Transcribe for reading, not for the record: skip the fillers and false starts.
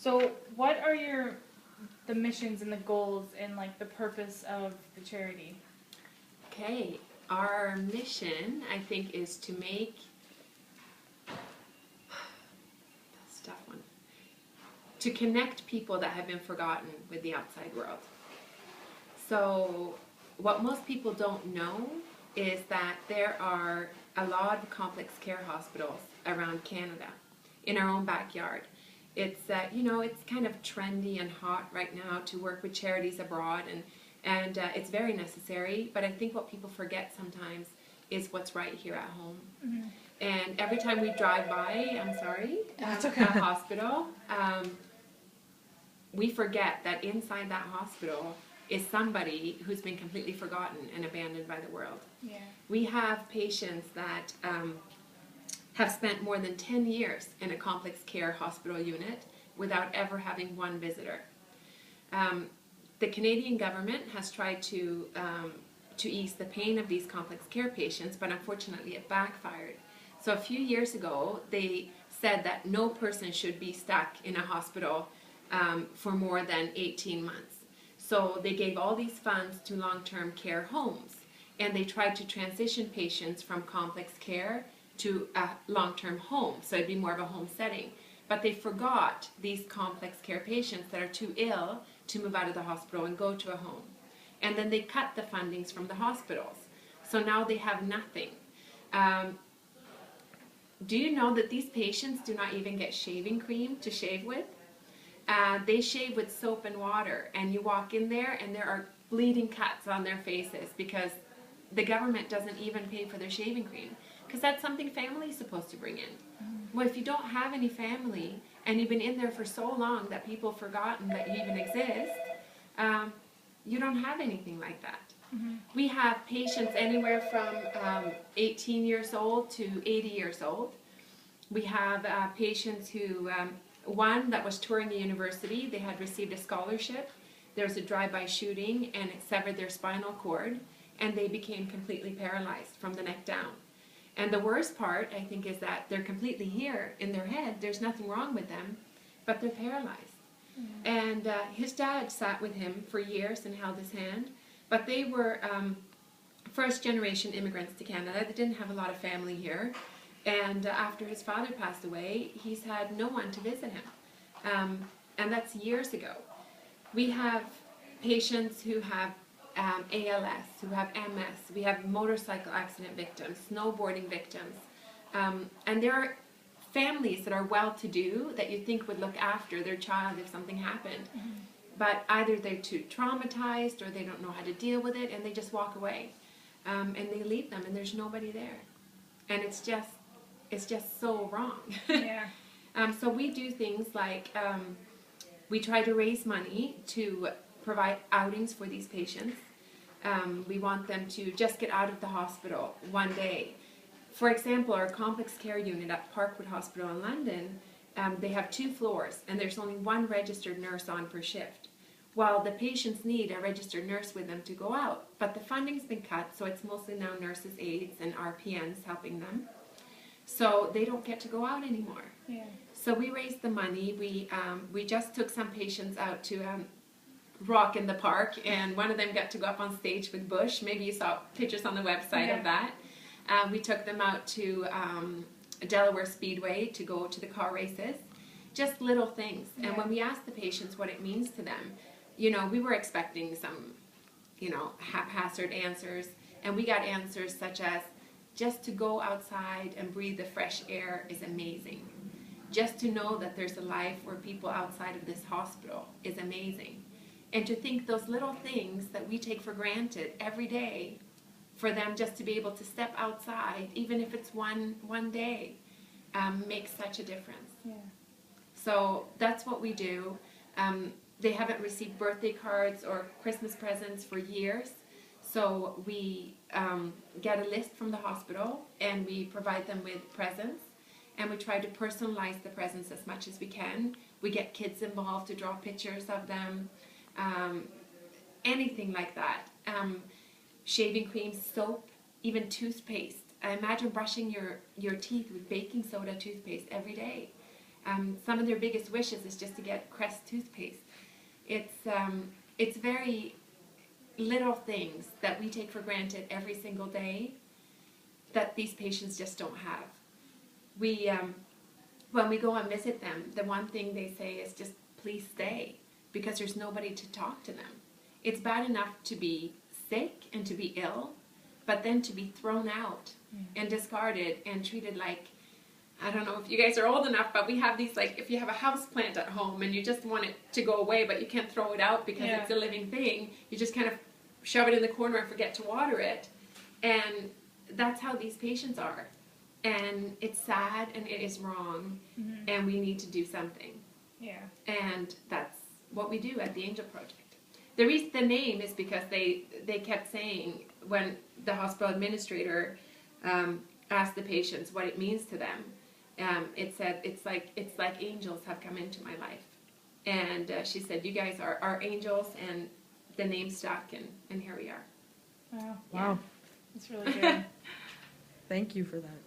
So what are the missions and the goals and like the purpose of the charity? Okay, our mission, I think, is to make, that's a tough one, to connect people that have been forgotten with the outside world. So what most people don't know is that there are a lot of complex care hospitals around Canada in our own backyard. It's it's kind of trendy and hot right now to work with charities abroad, and it's very necessary. But I think what people forget sometimes is what's right here at home. Mm-hmm. And every time we drive by, a hospital, we forget that inside that hospital is somebody who's been completely forgotten and abandoned by the world. Yeah. We have patients that have spent more than 10 years in a complex care hospital unit without ever having one visitor. The Canadian government has tried to ease the pain of these complex care patients, but unfortunately it backfired. So a few years ago, they said that no person should be stuck in a hospital for more than 18 months. So they gave all these funds to long-term care homes, and they tried to transition patients from complex care to a long-term home, so it'd be more of a home setting. But they forgot these complex care patients that are too ill to move out of the hospital and go to a home. And then they cut the fundings from the hospitals. So now they have nothing. Do you know that these patients do not even get shaving cream to shave with? They shave with soap and water, and you walk in there and there are bleeding cuts on their faces because the government doesn't even pay for their shaving cream, because that's something family's supposed to bring in. Mm-hmm. Well, if you don't have any family and you've been in there for so long that people have forgotten that you even exist, you don't have anything like that. Mm-hmm. We have patients anywhere from 18 years old to 80 years old. We have patients who, one that was touring a university, they had received a scholarship. There was a drive-by shooting and it severed their spinal cord, and they became completely paralyzed from the neck down. And the worst part, I think, is that they're completely here in their head. There's nothing wrong with them, but they're paralyzed. Mm-hmm. And his dad sat with him for years and held his hand. But they were first-generation immigrants to Canada. They didn't have a lot of family here. And after his father passed away, he's had no one to visit him. And that's years ago. We have patients who have ALS, who have MS. We have motorcycle accident victims, snowboarding victims. And there are families that are well-to-do that you think would look after their child if something happened. Mm-hmm. But either they're too traumatized or they don't know how to deal with it, and they just walk away. And they leave them, and there's nobody there. And it's just so wrong. Yeah. So we do things like we try to raise money to provide outings for these patients. We want them to just get out of the hospital one day. For example, our complex care unit at Parkwood Hospital in London, they have 2 floors, and there's only 1 registered nurse on per shift. While the patients need a registered nurse with them to go out, but the funding's been cut, so it's mostly now nurses, aides, and RPNs helping them. So they don't get to go out anymore. Yeah. So we raised the money. We just took some patients out to rock in the park, and one of them got to go up on stage with Bush. Maybe you saw pictures on the website of that. We took them out to Delaware Speedway to go to the car races. Just little things. Yeah. And when we asked the patients what it means to them, we were expecting some, haphazard answers, and we got answers such as, just to go outside and breathe the fresh air is amazing. Just to know that there's a life where people outside of this hospital is amazing. And to think those little things that we take for granted every day, for them just to be able to step outside, even if it's one day, makes such a difference. Yeah. So that's what we do. They haven't received birthday cards or Christmas presents for years. So we get a list from the hospital, and we provide them with presents, and we try to personalize the presents as much as we can. We get kids involved to draw pictures of them, anything like that. Shaving cream, soap, even toothpaste. I imagine brushing your teeth with baking soda toothpaste every day. Some of their biggest wishes is just to get Crest toothpaste. It's very little things that we take for granted every single day that these patients just don't have. When we go and visit them, the one thing they say is just please stay, because there's nobody to talk to them. It's bad enough to be sick and to be ill, but then to be thrown out and discarded and treated like, I don't know if you guys are old enough, but we have these, like, if you have a house plant at home and you just want it to go away, but you can't throw it out because it's a living thing, you just kind of shove it in the corner and forget to water it. And that's how these patients are. And it's sad and it is wrong, and we need to do something. Yeah. And that's what we do at the Angel Project. The name is because they kept saying, when the hospital administrator asked the patients what it means to them, it said it's like angels have come into my life. And she said, you guys are angels, and the name stuck, and here we are. Wow. Wow. It's really good. Thank you for that.